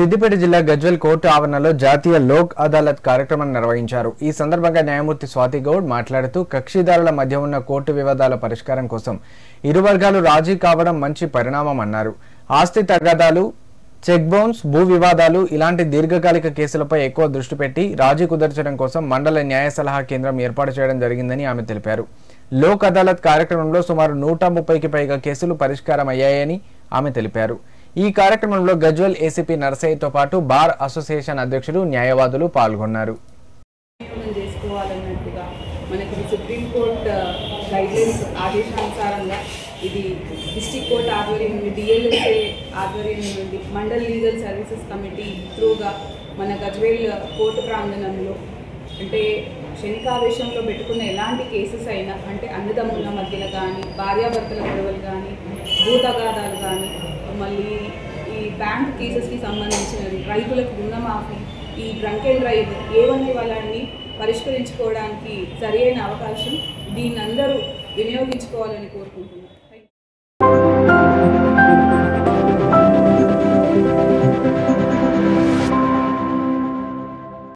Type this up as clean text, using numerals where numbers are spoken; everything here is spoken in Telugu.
సిద్దిపేట జిల్లా గజ్వేల్ కోర్టు ఆవరణలో జాతీయ లోక్ అదాలత్ కార్యక్రమాన్ని నిర్వహించారు. ఈ సందర్భంగా న్యాయమూర్తి స్వాతి గౌడ్ మాట్లాడుతూ కక్షిదారుల మధ్య ఉన్న కోర్టు వివాదాల పరిష్కారం కోసం ఇరు వర్గాలు రాజీ కావడం మంచి పరిణామం అన్నారు. ఆస్తి తగాదాలు, చెక్ బౌన్స్, భూ వివాదాలు ఇలాంటి దీర్ఘకాలిక కేసులపై ఎక్కువ దృష్టి పెట్టి రాజీ కుదర్చడం కోసం మండల న్యాయ సలహా కేంద్రం ఏర్పాటు చేయడం జరిగిందని ఆమె తెలిపారు. లోక్ అదాలత్ కార్యక్రమంలో సుమారు 130కి పైగా కేసులు పరిష్కారం అయ్యాయని ఆమె తెలిపారు. ఈ కార్యక్రమంలో గజ్వేల్ ఏసీపీ నర్సయ్యతో పాటు బార్ అసోసియేషన్ అధ్యక్షులు, న్యాయవాదులు పాల్గొన్నారు. మనకి సుప్రీం కోర్టు గైడ్లైన్స్ ఆదేశానుసారంగా ఇది డిస్ట్రిక్ట్ కోర్ట్ ఆధ్వర్యం నుండి, డిఎల్ఎస్ఏ ఆధ్వర్యం నుండి మండల్ లీగల్ సర్వీసెస్ కమిటీ త్రూగా మన గజ్వేల్ కోర్టు ప్రాంగణంలో అంటే క్షణికావేశంలో పెట్టుకున్న ఎలాంటి కేసెస్ అయినా అంటే అన్నదమ్ముల మధ్యలో కానీ, భార్యాభర్తల గొడవలు కానీ, భూతగాదాలు కానీ, మళ్ళీ ఈ బ్యాంక్ కేసెస్కి సంబంధించినవి, రైతులకు రుణమాఫీ, ఈ డ్రంక్ అండ్ డ్రైవ్ ఏవన్నీ వాళ్ళని పరిష్కరించుకోవడానికి సరైన అవకాశం దీన్ని అందరూ వినియోగించుకోవాలని కోరుకుంటున్నాను.